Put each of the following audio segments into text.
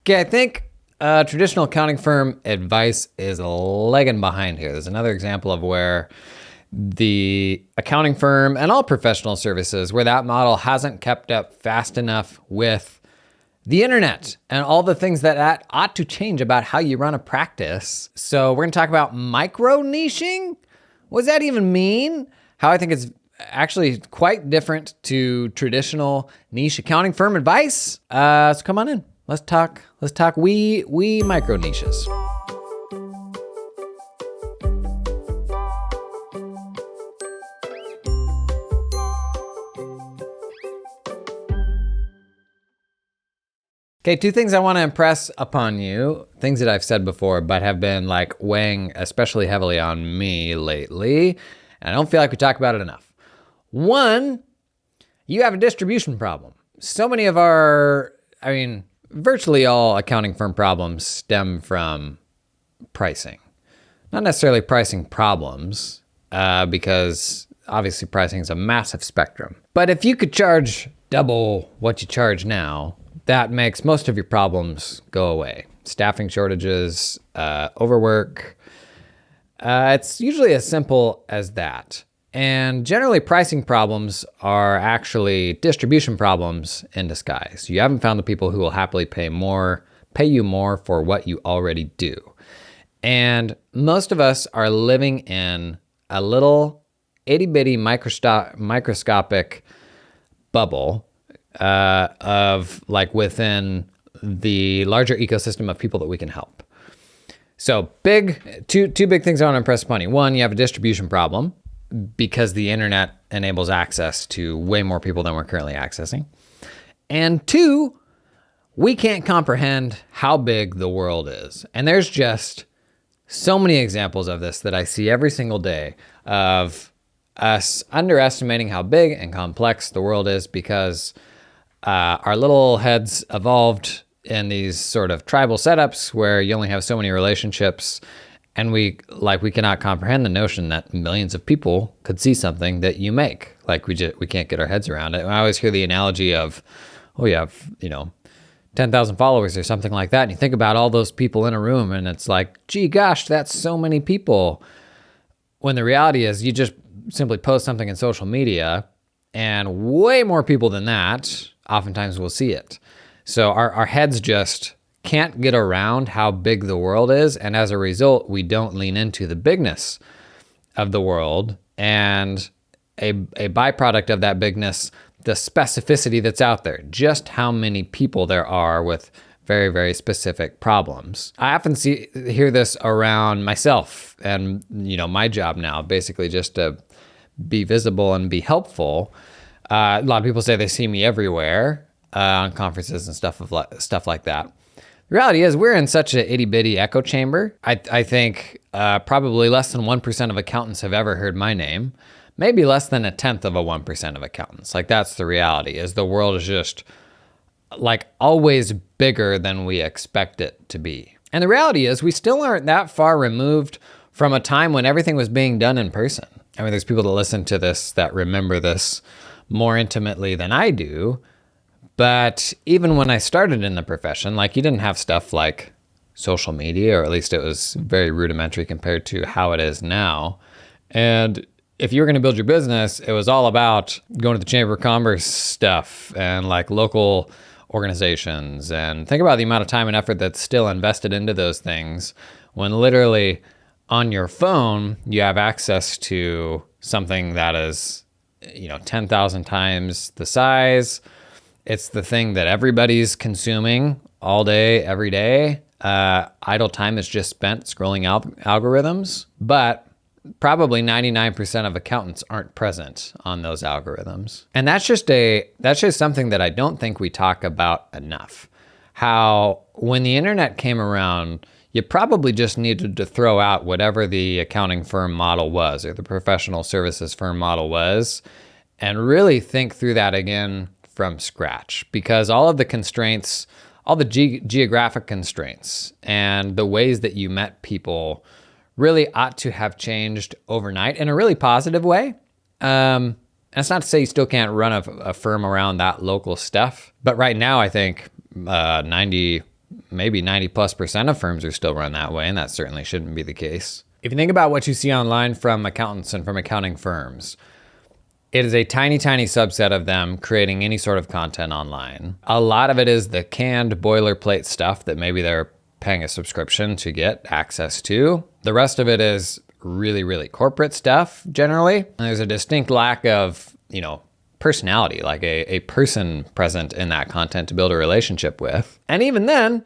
Okay, I think traditional accounting firm advice is lagging behind here. There's another example of where the accounting firm and all professional services, where that model hasn't kept up fast enough with the internet and all the things that ought to change about how you run a practice. So we're going to talk about micro niching. What does that even mean? How I think it's actually quite different to traditional niche accounting firm advice. So come on in. Let's talk we micro niches. Okay, two things I want to impress upon you, things that I've said before, but have been like weighing especially heavily on me lately, and I don't feel like we talk about it enough. One, you have a distribution problem. So many of virtually all accounting firm problems stem from pricing. Not necessarily pricing problems, because obviously pricing is a massive spectrum. But if you could charge double what you charge now, that makes most of your problems go away. Staffing shortages, overwork. It's usually as simple as that. And generally pricing problems are actually distribution problems in disguise. You haven't found the people who will happily pay you more for what you already do. And most of us are living in a little itty bitty microscopic bubble of like within the larger ecosystem of people that we can help. So two big things I want to impress upon you. One, you have a distribution problem because the internet enables access to way more people than we're currently accessing. And two, we can't comprehend how big the world is. And there's just so many examples of this that I see every single day of us underestimating how big and complex the world is because our little heads evolved in these sort of tribal setups where you only have so many relationships, and we cannot comprehend the notion that millions of people could see something that you make. Like we can't get our heads around it. And I always hear the analogy of, you have 10,000 followers or something like that, and you think about all those people in a room, and it's like, gee gosh, that's so many people. When the reality is, you just simply post something in social media, and way more people than that oftentimes will see it. So our heads just can't get around how big the world is, and as a result, we don't lean into the bigness of the world, and a byproduct of that bigness, the specificity that's out there, just how many people there are with very, very specific problems. I often hear this around myself and my job now, basically just to be visible and be helpful. A lot of people say they see me everywhere on conferences and stuff like that. The reality is we're in such an itty bitty echo chamber. I think probably less than 1% of accountants have ever heard my name. Maybe less than 0.1% of accountants. Like that's the reality, is the world is just like always bigger than we expect it to be. And the reality is we still aren't that far removed from a time when everything was being done in person. I mean, there's people that listen to this that remember this more intimately than I do. But even when I started in the profession, like you didn't have stuff like social media, or at least it was very rudimentary compared to how it is now. And if you were going to build your business, it was all about going to the Chamber of Commerce stuff and like local organizations. And think about the amount of time and effort that's still invested into those things when literally on your phone, you have access to something that is, 10,000 times the size. It's the thing that everybody's consuming all day, every day. Idle time is just spent scrolling algorithms, but probably 99% of accountants aren't present on those algorithms. And that's just something that I don't think we talk about enough. How when the internet came around, you probably just needed to throw out whatever the accounting firm model was or the professional services firm model was and really think through that again from scratch, because all of the constraints, all the geographic constraints and the ways that you met people really ought to have changed overnight in a really positive way. And it's not to say you still can't run a firm around that local stuff, but right now I think 90 maybe 90+% of firms are still run that way, and that certainly shouldn't be the case. If you think about what you see online from accountants and from accounting firms, it is a tiny, tiny subset of them creating any sort of content online. A lot of it is the canned boilerplate stuff that maybe they're paying a subscription to get access to. The rest of it is really, really corporate stuff generally. And there's a distinct lack of, personality, like a person present in that content to build a relationship with. And even then,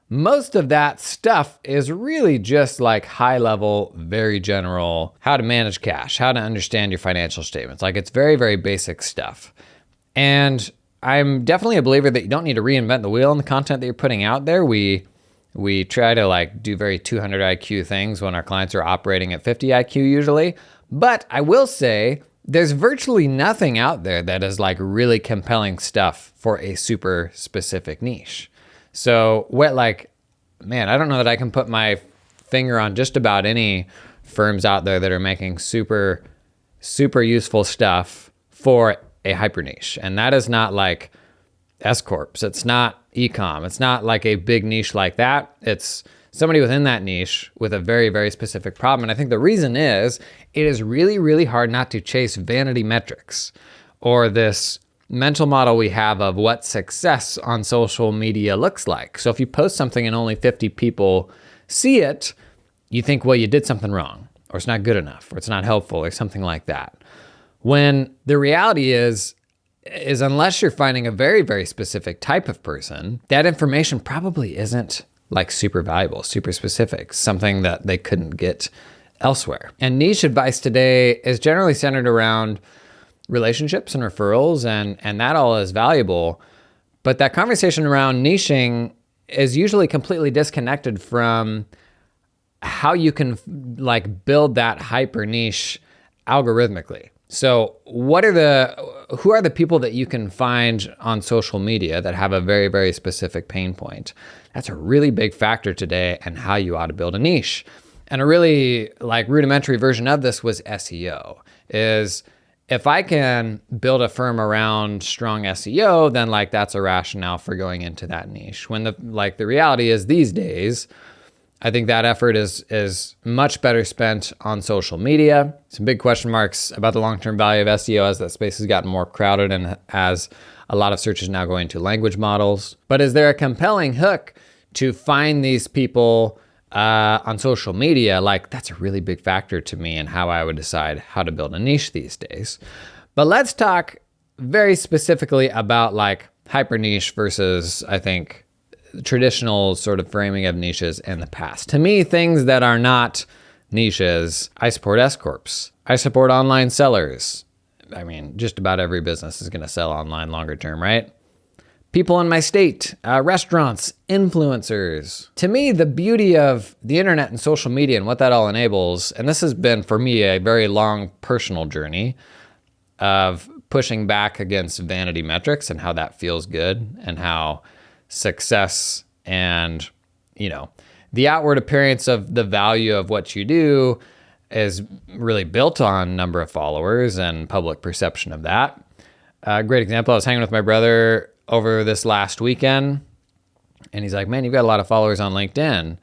most of that stuff is really just like high level, very general, how to manage cash, how to understand your financial statements. Like it's very, very basic stuff. And I'm definitely a believer that you don't need to reinvent the wheel in the content that you're putting out there. We try to do very 200 IQ things when our clients are operating at 50 IQ usually. But I will say there's virtually nothing out there that is really compelling stuff for a super specific niche. So man, I don't know that I can put my finger on just about any firms out there that are making super, super useful stuff for a hyper niche. And that is not like S-Corps. It's not e-com. It's not like a big niche like that. It's somebody within that niche with a very, very specific problem. And I think the reason is it is really, really hard not to chase vanity metrics or this mental model we have of what success on social media looks like. So if you post something and only 50 people see it, you think, well, you did something wrong, or it's not good enough, or it's not helpful, or something like that. When the reality is unless you're finding a very, very specific type of person, that information probably isn't super valuable, super specific, something that they couldn't get elsewhere. And niche advice today is generally centered around relationships and referrals, and that all is valuable. But that conversation around niching is usually completely disconnected from how you can build that hyper niche algorithmically. So who are the people that you can find on social media that have a very, very specific pain point? That's a really big factor today and how you ought to build a niche. And a really rudimentary version of this was SEO. Is if I can build a firm around strong SEO, then that's a rationale for going into that niche. When the reality is these days, I think that effort is much better spent on social media. Some big question marks about the long-term value of SEO as that space has gotten more crowded and as a lot of search is now going to language models. But is there a compelling hook to find these people on social media? That's a really big factor to me in how I would decide how to build a niche these days. But let's talk very specifically about hyper niche versus, I think, traditional sort of framing of niches in the past. To me, things that are not niches, I support S-Corps. I support online sellers. I mean, just about every business is going to sell online longer term, right? People in my state, restaurants, influencers. To me, the beauty of the internet and social media and what that all enables, and this has been for me a very long personal journey of pushing back against vanity metrics and how that feels good and how success and, the outward appearance of the value of what you do is really built on number of followers and public perception of that. A great example, I was hanging with my brother over this last weekend and he's like, man, you've got a lot of followers on LinkedIn. And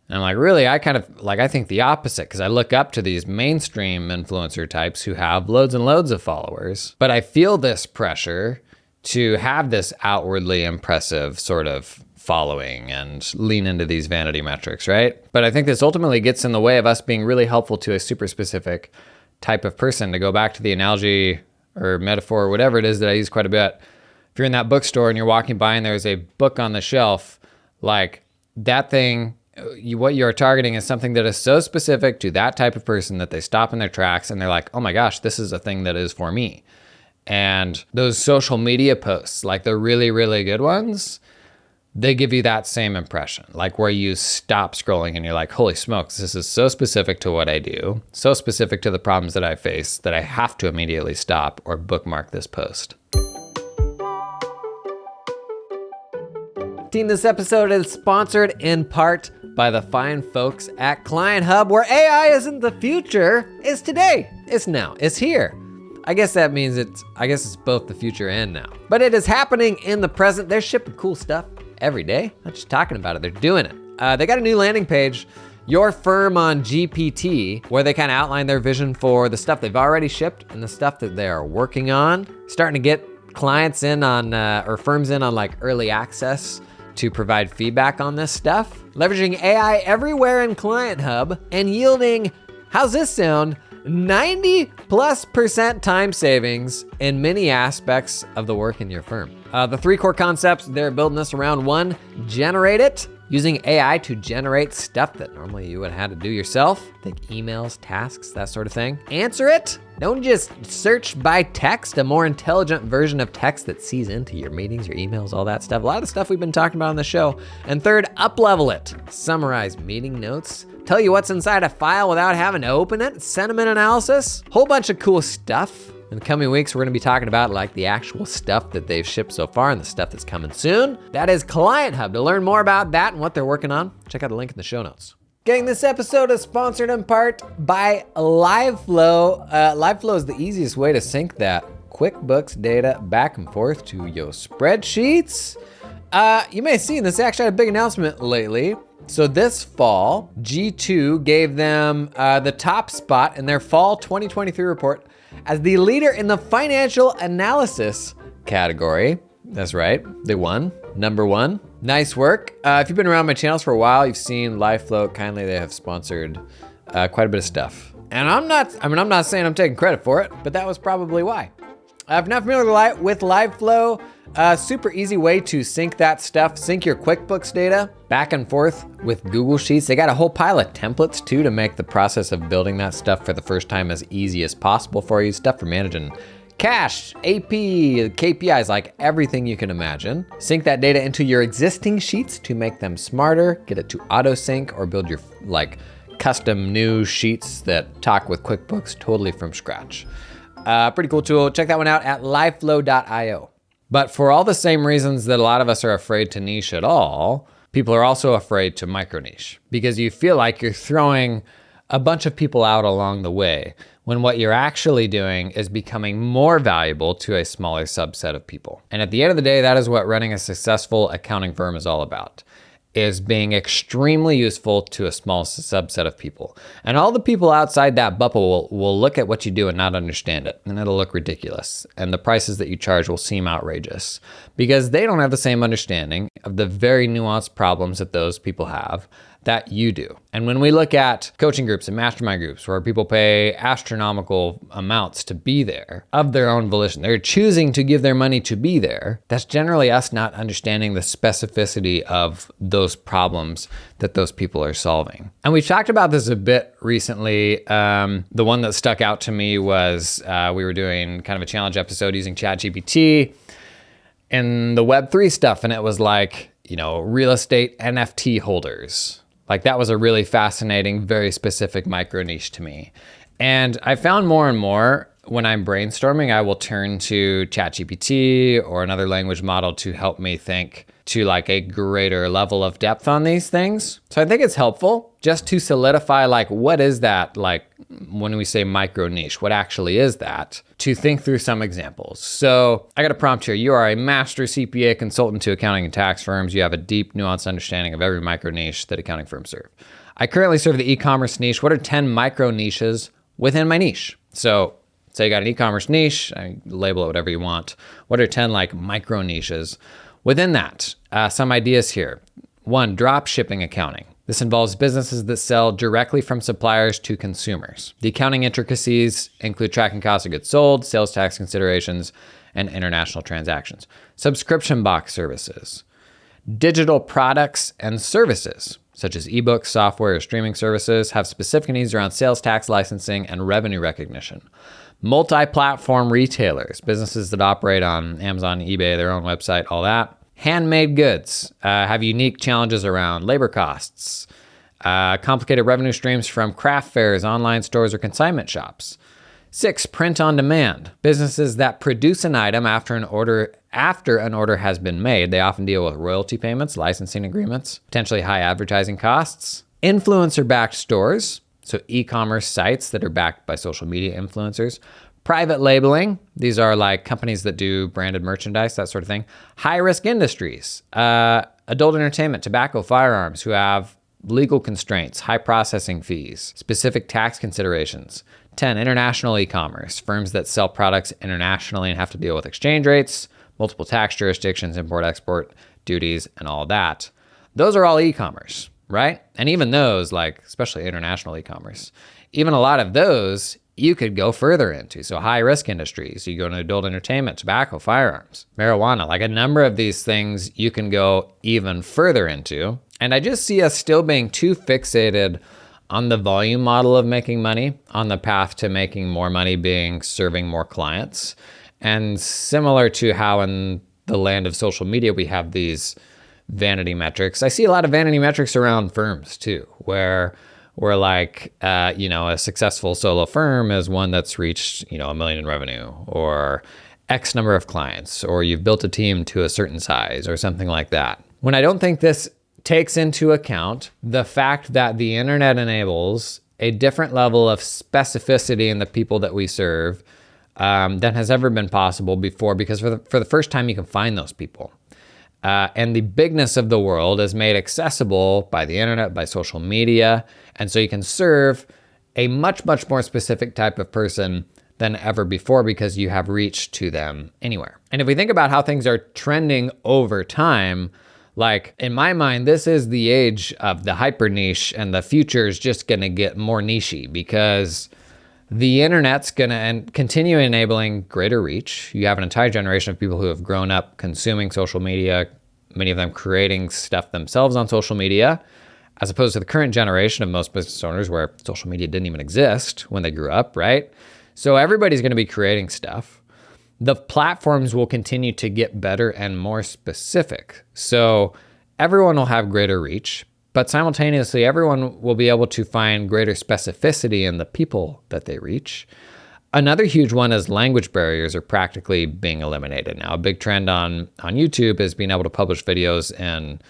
I'm like, really? I kind of I think the opposite, because I look up to these mainstream influencer types who have loads and loads of followers, but I feel this pressure to have this outwardly impressive sort of following and lean into these vanity metrics, right? But I think this ultimately gets in the way of us being really helpful to a super specific type of person. To go back to the analogy or metaphor or whatever it is that I use quite a bit, if you're in that bookstore and you're walking by and there's a book on the shelf, that thing, what you're targeting is something that is so specific to that type of person that they stop in their tracks and they're like, oh my gosh, this is a thing that is for me. And those social media posts, the really, really good ones, they give you that same impression, where you stop scrolling and you're like, holy smokes, this is so specific to what I do, so specific to the problems that I face that I have to immediately stop or bookmark this post. Team, this episode is sponsored in part by the fine folks at Client Hub, where AI isn't the future, it's today, it's now, it's here. I guess that means it's both the future and now. But it is happening in the present. They're shipping cool stuff. every day. Not just talking about it, they're doing it. They got a new landing page, Your Firm on GPT, where they kind of outline their vision for the stuff they've already shipped and the stuff that they are working on. Starting to get clients in on, or firms in on like early access to provide feedback on this stuff. Leveraging AI everywhere in Client Hub and yielding, how's this sound? 90+% time savings in many aspects of the work in your firm. The 3 core concepts, they're building this around: 1, generate it, using AI to generate stuff that normally you would have had to do yourself. Think emails, tasks, that sort of thing. Answer it. Don't just search by text, a more intelligent version of text that sees into your meetings, your emails, all that stuff. A lot of the stuff we've been talking about on the show. And 3rd, up-level it. Summarize meeting notes, tell you what's inside a file without having to open it, sentiment analysis, whole bunch of cool stuff. In the coming weeks, we're gonna be talking about like the actual stuff that they've shipped so far and the stuff that's coming soon. That is Client Hub. To learn more about that and what they're working on, check out the link in the show notes. Gang, this episode is sponsored in part by LiveFlow. LiveFlow is the easiest way to sync that QuickBooks data back and forth to your spreadsheets. You may have seen this actually had a big announcement lately. So this fall, G2 gave them the top spot in their fall 2023 report as the leader in the financial analysis category. That's right, they won, number 1. Nice work. If you've been around my channels for a while, you've seen LiveFlow. Kindly, they have sponsored quite a bit of stuff. And I'm not saying I'm taking credit for it, but that was probably why. If you're not familiar with LiveFlow, super easy way to sync that stuff, sync your QuickBooks data back and forth with Google Sheets. They got a whole pile of templates too to make the process of building that stuff for the first time as easy as possible for you. Stuff for managing cash, AP, KPIs, like everything you can imagine. Sync that data into your existing sheets to make them smarter, get it to auto sync, or build your like custom new sheets that talk with QuickBooks totally from scratch. Pretty cool tool. Check that one out at liveflow.io. But for all the same reasons that a lot of us are afraid to niche at all, people are also afraid to micro niche because you feel like you're throwing a bunch of people out along the way when what you're actually doing is becoming more valuable to a smaller subset of people. And at the end of the day, that is what running a successful accounting firm is all about, is being extremely useful to a small subset of people. And all the people outside that bubble will look at what you do and not understand it, and it'll look ridiculous. And the prices that you charge will seem outrageous because they don't have the same understanding of the very nuanced problems that those people have that you do. And when we look at coaching groups and mastermind groups where people pay astronomical amounts to be there of their own volition, they're choosing to give their money to be there, that's generally us not understanding the specificity of those problems that those people are solving. And we've talked about this a bit recently. The one that stuck out to me was we were doing kind of a challenge episode using ChatGPT and the Web3 stuff. And it was like, real estate NFT holders. Like that was a really fascinating, very specific micro niche to me. And I found more and more when I'm brainstorming, I will turn to ChatGPT or another language model to help me think to like a greater level of depth on these things. So I think it's helpful just to solidify like what is that, like when we say micro niche, what actually is that, to think through some examples. So I got a prompt here. You are a master CPA consultant to accounting and tax firms. You have a deep, nuanced understanding of every micro niche that accounting firms serve. I currently serve the e-commerce niche. What are 10 micro niches within my niche? So say you got an e-commerce niche, I label it whatever you want. What are 10 like micro niches within that? Some ideas here. 1, drop shipping accounting. This involves businesses that sell directly from suppliers to consumers. The accounting intricacies include tracking cost of goods sold, sales tax considerations, and international transactions. Subscription box services. Digital products and services, such as ebooks, software, or streaming services, have specific needs around sales tax licensing and revenue recognition. Multi-platform retailers, businesses that operate on Amazon, eBay, their own website, all that. Handmade goods have unique challenges around labor costs, complicated revenue streams from craft fairs, online stores, or consignment shops. 6, print on demand. Businesses that produce an item after an order has been made. They often deal with royalty payments, licensing agreements, potentially high advertising costs. Influencer-backed stores, so e-commerce sites that are backed by social media influencers. Private labeling, these are like companies that do branded merchandise, that sort of thing. High-risk industries, adult entertainment, tobacco, firearms, who have legal constraints, high processing fees, specific tax considerations. 10, international e-commerce, firms that sell products internationally and have to deal with exchange rates, multiple tax jurisdictions, import, export, duties, and all that. Those are all e-commerce, right? And even those, like especially international e-commerce, even a lot of those you could go further into. So high risk industries, you go into adult entertainment, tobacco, firearms, marijuana, like a number of these things you can go even further into. And I just see us still being too fixated on the volume model of making money, on the path to making more money being serving more clients. And similar to how in the land of social media, we have these vanity metrics. I see a lot of vanity metrics around firms too, where we're like, a successful solo firm is one that's reached, $1 million in revenue, or X number of clients, or you've built a team to a certain size or something like that. When I don't think this takes into account the fact that the internet enables a different level of specificity in the people that we serve than has ever been possible before, because for the first time you can find those people. And the bigness of the world is made accessible by the internet, by social media. And so you can serve a much, much more specific type of person than ever before because you have reach to them anywhere. And if we think about how things are trending over time, like in my mind, this is the age of the hyper niche, and the future is just going to get more nichey because the internet's going to continue enabling greater reach. You have an entire generation of people who have grown up consuming social media, many of them creating stuff themselves on social media, as opposed to the current generation of most business owners where social media didn't even exist when they grew up, right? So everybody's going to be creating stuff. The platforms will continue to get better and more specific. So everyone will have greater reach, but simultaneously, everyone will be able to find greater specificity in the people that they reach. Another huge one is language barriers are practically being eliminated now. A big trend on YouTube is being able to publish videos in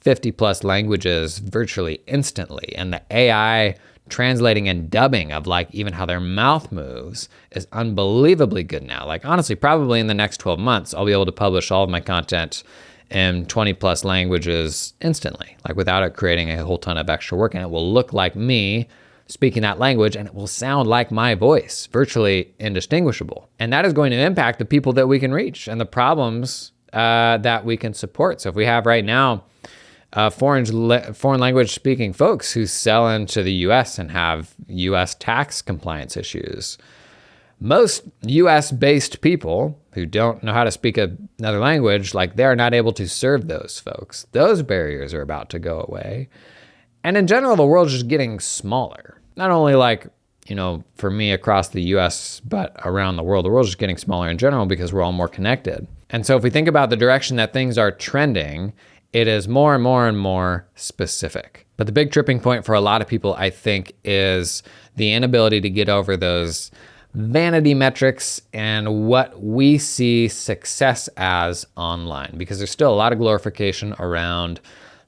50 plus languages virtually instantly. And the AI translating and dubbing of like even how their mouth moves is unbelievably good now. Like honestly, probably in the next 12 months, I'll be able to publish all of my content in 20 plus languages instantly, like without it creating a whole ton of extra work. And it will look like me speaking that language, and it will sound like my voice, virtually indistinguishable. And that is going to impact the people that we can reach and the problems that we can support. So if we have right now foreign language speaking folks who sell into the US and have US tax compliance issues, most US based people who don't know how to speak another language, like they're not able to serve those folks. Those barriers are about to go away. And in general, the world's just getting smaller. Not only like, for me across the US, but around the world is just getting smaller in general because we're all more connected. And so if we think about the direction that things are trending, it is more and more and more specific. But the big tripping point for a lot of people, I think, is the inability to get over those vanity metrics and what we see success as online, because there's still a lot of glorification around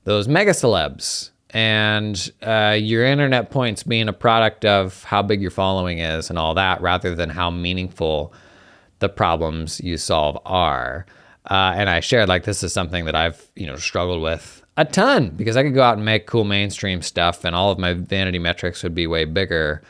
those mega celebs and your internet points being a product of how big your following is and all that, rather than how meaningful the problems you solve are. And I shared like this is something that I've struggled with a ton, because I could go out and make cool mainstream stuff and all of my vanity metrics would be way bigger.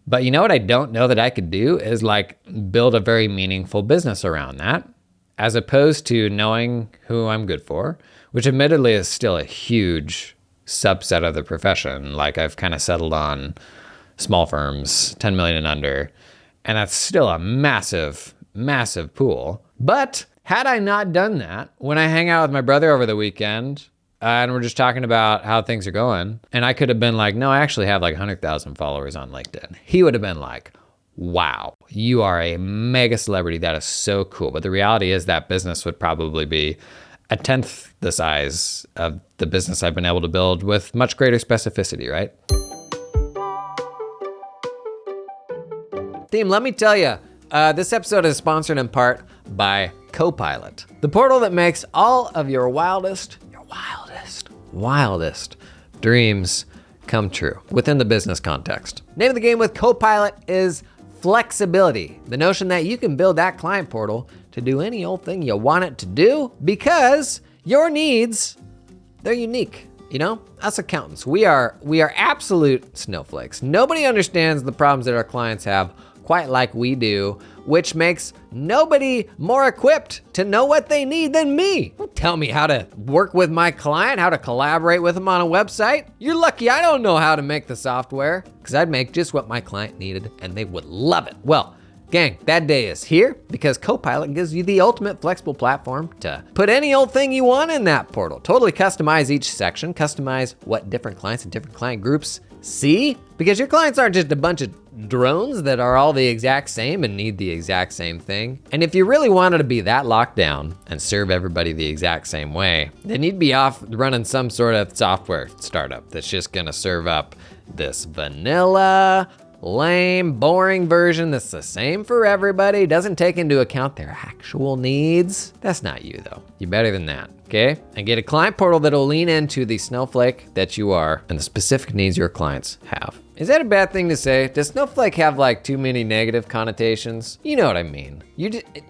But you know what I don't know that I could do is like build a very meaningful business around that, as opposed to knowing who I'm good for, which admittedly is still a huge subset of the profession. Like I've kind of settled on small firms, 10 million and under, and that's still a massive, massive pool. But had I not done that, when I hang out with my brother over the weekend, and we're just talking about how things are going, and I could have been like, no, I actually have like 100,000 followers on LinkedIn. He would have been like, wow, you are a mega celebrity. That is so cool. But the reality is that business would probably be a tenth the size of the business I've been able to build with much greater specificity, right? Team, let me tell you, this episode is sponsored in part by Copilot, the portal that makes all of your wildest dreams come true within the business context. Name of the game with Copilot is flexibility. The notion that you can build that client portal to do any old thing you want it to do because your needs They're unique. You know, us accountants, we are absolute snowflakes. Nobody understands the problems that our clients have quite like we do, which makes nobody more equipped to know what they need than me. Don't tell me how to work with my client, how to collaborate with them on a website. You're lucky I don't know how to make the software, because I'd make just what my client needed and they would love it. Well, gang, that day is here because Copilot gives you the ultimate flexible platform to put any old thing you want in that portal. Totally customize each section, customize what different clients and different client groups see, because your clients aren't just a bunch of drones that are all the exact same and need the exact same thing. And if you really wanted to be that locked down and serve everybody the exact same way, then you'd be off running some sort of software startup that's just gonna serve up this vanilla, lame, boring version that's the same for everybody, doesn't take into account their actual needs. That's not you though. You're better than that, okay? And get a client portal that'll lean into the snowflake that you are and the specific needs your clients have. Is that a bad thing to say? Does snowflake have like too many negative connotations? You know what I mean.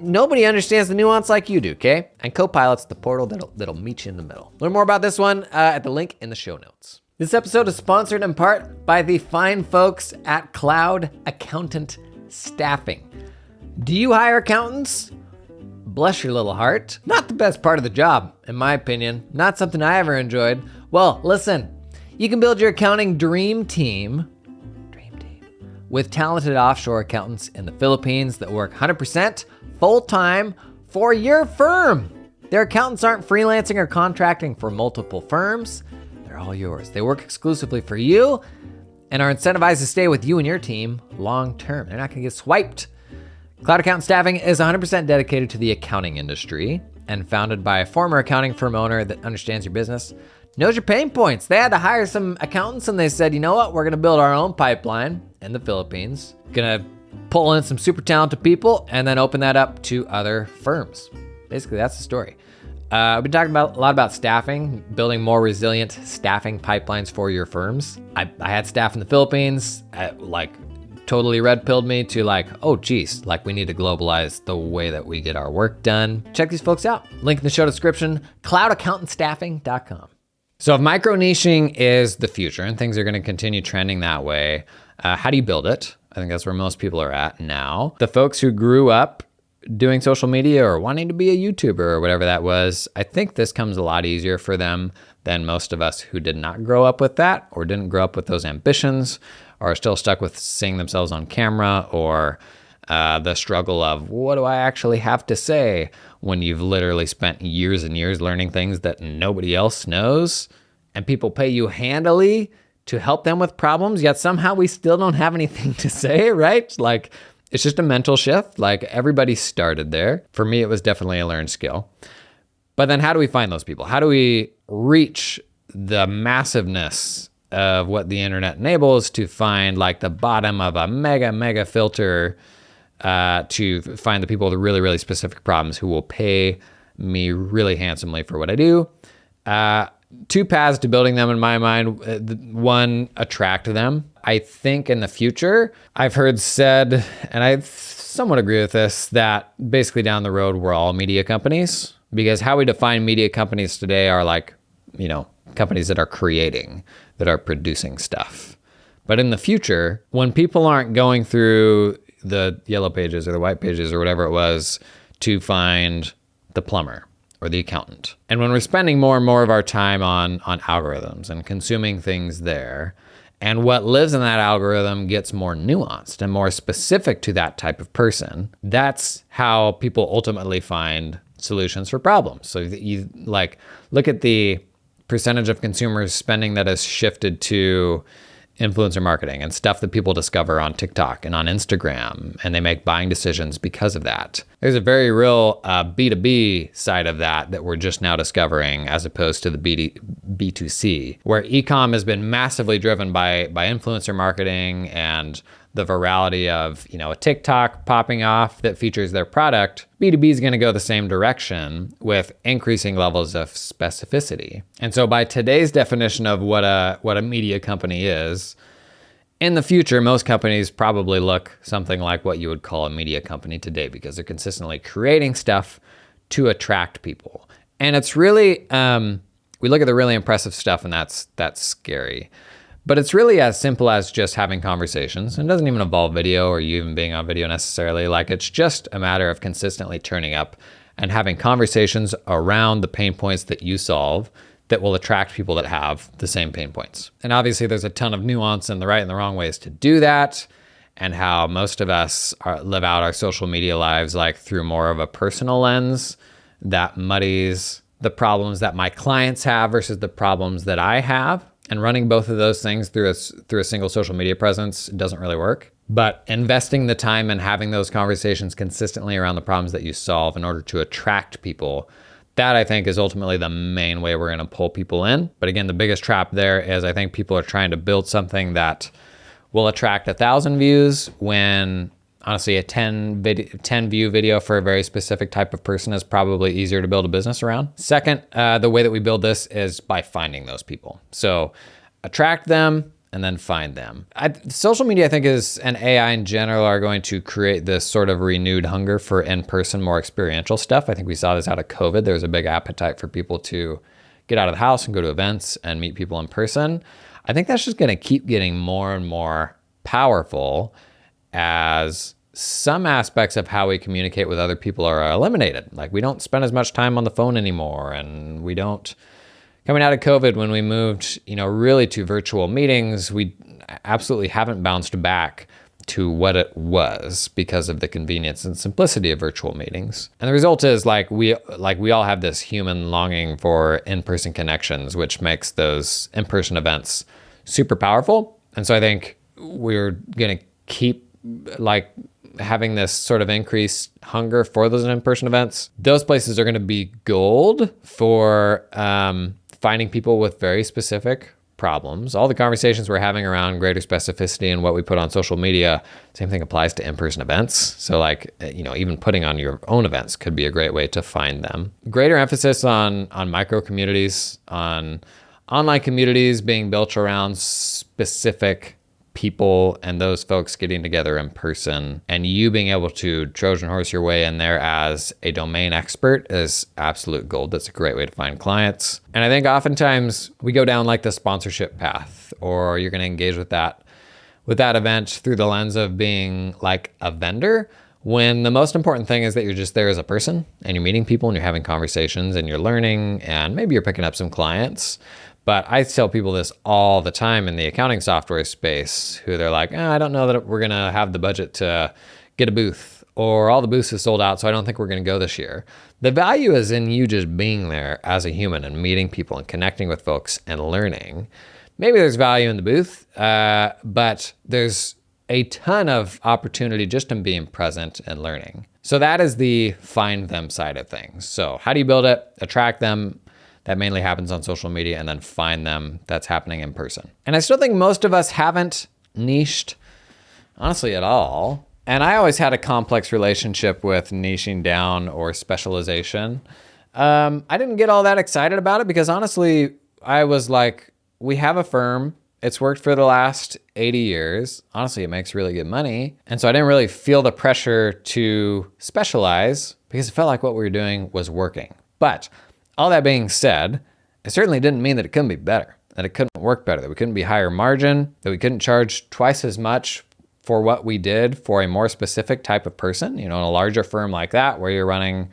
Nobody understands the nuance like you do, okay? And Copilot's the portal that'll meet you in the middle. Learn more about this one at the link in the show notes. This episode is sponsored in part by the fine folks at Cloud Accountant Staffing. Do you hire accountants? Bless your little heart. Not the best part of the job, in my opinion. Not something I ever enjoyed. Well, listen, you can build your accounting dream team with talented offshore accountants in the Philippines that work 100% full-time for your firm. Their accountants aren't freelancing or contracting for multiple firms. They're all yours. They work exclusively for you and are incentivized to stay with you and your team long term. They're not gonna get swiped. Cloud Accountant Staffing is 100% dedicated to the accounting industry and founded by a former accounting firm owner that understands your business, knows your pain points. They had to hire some accountants and they said, you know what? We're gonna build our own pipeline in the Philippines, gonna pull in some super talented people and then open that up to other firms. Basically, that's the story. I've been talking a lot about staffing, building more resilient staffing pipelines for your firms. I had staff in the Philippines, totally red pilled me to oh geez, we need to globalize the way that we get our work done. Check these folks out. Link in the show description, cloudaccountantstaffing.com. So if micro niching is the future and things are gonna continue trending that way, how do you build it? I think that's where most people are at now. The folks who grew up doing social media or wanting to be a YouTuber or whatever that was, I think this comes a lot easier for them than most of us who did not grow up with that or didn't grow up with those ambitions or are still stuck with seeing themselves on camera or the struggle of what do I actually have to say when you've literally spent years and years learning things that nobody else knows and people pay you handily to help them with problems, yet somehow we still don't have anything to say, right? It's just a mental shift. Everybody started there. For me, it was definitely a learned skill. But then how do we find those people? How do we reach the massiveness of what the internet enables to find the bottom of a mega filter to find the people with really, really specific problems who will pay me really handsomely for what I do? Two paths to building them in my mind. One, attract them. I think in the future, I've heard said, and I somewhat agree with this, that basically down the road, we're all media companies, because how we define media companies today are companies that are creating, that are producing stuff. But in the future, when people aren't going through the yellow pages or the white pages or whatever it was to find the plumber or the accountant, and when we're spending more and more of our time on algorithms and consuming things there, and what lives in that algorithm gets more nuanced and more specific to that type of person, that's how people ultimately find solutions for problems. So you look at the percentage of consumers spending that has shifted to influencer marketing and stuff that people discover on TikTok and on Instagram, and they make buying decisions because of that. There's a very real B2B side of that we're just now discovering, as opposed to the B2C, where e-com has been massively driven by influencer marketing and the virality of a TikTok popping off that features their product. B2B is going to go the same direction with increasing levels of specificity. And so by today's definition of what a media company is, in the future, most companies probably look something like what you would call a media company today, because they're consistently creating stuff to attract people. And it's really, We look at the really impressive stuff and that's scary. But it's really as simple as just having conversations. It doesn't even involve video or you even being on video necessarily. Like, it's just a matter of consistently turning up and having conversations around the pain points that you solve that will attract people that have the same pain points. And obviously there's a ton of nuance in the right and the wrong ways to do that, and how most of us live out our social media lives like through more of a personal lens that muddies the problems that my clients have versus the problems that I have. And running both of those things through a single social media presence doesn't really work. But investing the time and having those conversations consistently around the problems that you solve in order to attract people, that I think is ultimately the main way we're going to pull people in. But again, the biggest trap there is I think people are trying to build something that will attract 1,000 views when honestly a 10 view video for a very specific type of person is probably easier to build a business around. Second, the way that we build this is by finding those people. So attract them and then find them. Social media, I think, and AI in general are going to create this sort of renewed hunger for in-person, more experiential stuff. I think we saw this out of COVID. There was a big appetite for people to get out of the house and go to events and meet people in person. I think that's just going to keep getting more and more powerful as some aspects of how we communicate with other people are eliminated. Like, we don't spend as much time on the phone anymore, and we don't. Coming out of COVID, when we moved, really to virtual meetings, we absolutely haven't bounced back to what it was because of the convenience and simplicity of virtual meetings. And the result is we all have this human longing for in-person connections, which makes those in-person events super powerful. And so I think we're going to keep having this sort of increased hunger for those in-person events. Those places are going to be gold for finding people with very specific problems. All the conversations we're having around greater specificity and what we put on social media, same thing applies to in-person events. So even putting on your own events could be a great way to find them. Greater emphasis on micro communities, on online communities being built around specific people and those folks getting together in person, and you being able to Trojan horse your way in there as a domain expert is absolute gold. That's a great way to find clients. And I think oftentimes we go down the sponsorship path, or you're going to engage with that event through the lens of being like a vendor, when the most important thing is that you're just there as a person and you're meeting people and you're having conversations and you're learning and maybe you're picking up some clients. But I tell people this all the time in the accounting software space, who they're like, I don't know that we're going to have the budget to get a booth, or all the booths is sold out, so I don't think we're going to go this year. The value is in you just being there as a human and meeting people and connecting with folks and learning. Maybe there's value in the booth, but there's a ton of opportunity just in being present and learning. So that is the find them side of things. So how do you build it? Attract them. That mainly happens on social media, and then find them. That's happening in person. And I still think most of us haven't niched, honestly, at all. And I always had a complex relationship with niching down or specialization. I didn't get all that excited about it because honestly, I was like, we have a firm. It's worked for the last 80 years. Honestly, it makes really good money. And so I didn't really feel the pressure to specialize because it felt like what we were doing was working. But all that being said, it certainly didn't mean that it couldn't be better, that it couldn't work better, that we couldn't be higher margin, that we couldn't charge twice as much for what we did for a more specific type of person. In a larger firm like that, where you're running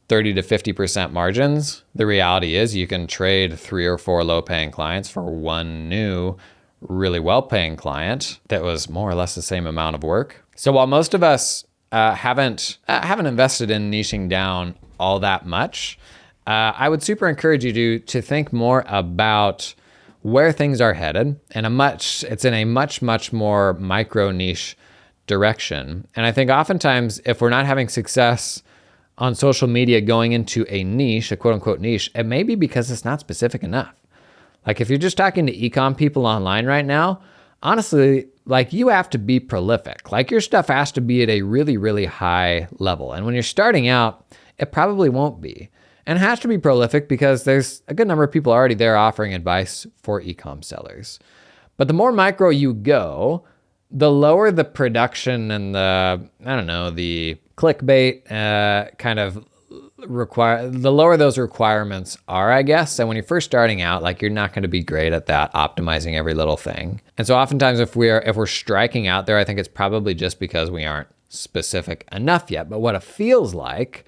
30 to 50% margins, the reality is you can trade 3 or 4 low-paying clients for one new, really well-paying client that was more or less the same amount of work. So while most of us haven't invested in niching down all that much, I would super encourage you to think more about where things are headed, and it's in a much more micro niche direction. And I think oftentimes if we're not having success on social media going into a niche, a quote unquote niche, it may be because it's not specific enough. Like if you're just talking to e-com people online right now, honestly, you have to be prolific. Your stuff has to be at a really, really high level. And when you're starting out, it probably won't be. And it has to be prolific because there's a good number of people already there offering advice for e-com sellers. But the more micro you go, the lower the production and the clickbait kind of the lower those requirements are, I guess. And when you're first starting out, like, you're not going to be great at that, optimizing every little thing. And so oftentimes if we're striking out there, I think it's probably just because we aren't specific enough yet. But what it feels like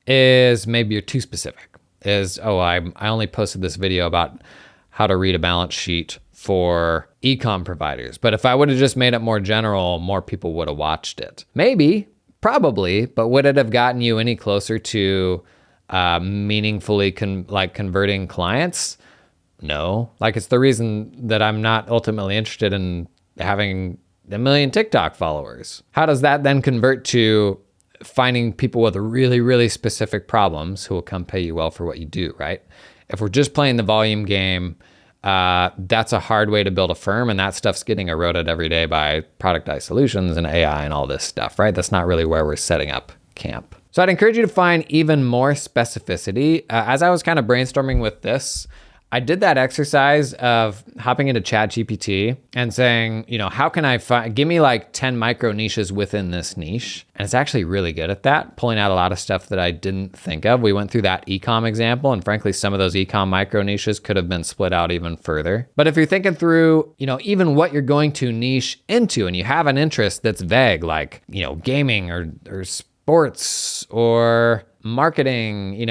is maybe you're too specific. I only posted this video about how to read a balance sheet for e-com providers. But if I would have just made it more general, more people would have watched it. Maybe, probably, but would it have gotten you any closer to meaningfully converting clients? No. Like, it's the reason that I'm not ultimately interested in having 1 million TikTok followers. How does that then convert to finding people with really, really specific problems who will come pay you well for what you do, right? If we're just playing the volume game, that's a hard way to build a firm, and that stuff's getting eroded every day by productized solutions and AI and all this stuff, right? That's not really where we're setting up camp. So I'd encourage you to find even more specificity. As I was kind of brainstorming with this, I did that exercise of hopping into ChatGPT and saying, how can I give me like 10 micro niches within this niche? And it's actually really good at that, pulling out a lot of stuff that I didn't think of. We went through that e-com example, and frankly, some of those e-com micro niches could have been split out even further. But if you're thinking through, even what you're going to niche into, and you have an interest that's vague, like, gaming or sports or marketing,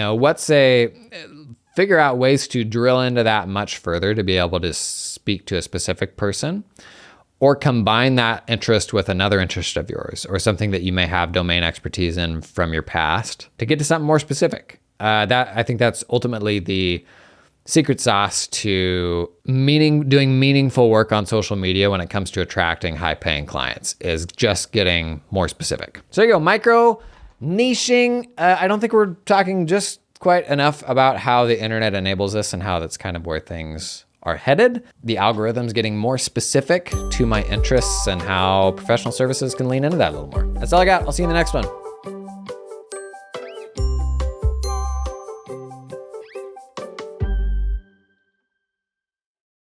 figure out ways to drill into that much further to be able to speak to a specific person, or combine that interest with another interest of yours or something that you may have domain expertise in from your past to get to something more specific. I think that's ultimately the secret sauce to doing meaningful work on social media when it comes to attracting high-paying clients, is just getting more specific. So there you go, micro niching. I don't think we're talking just quite enough about how the internet enables this and how that's kind of where things are headed. The algorithm's getting more specific to my interests and how professional services can lean into that a little more. That's all I got. I'll see you in the next one.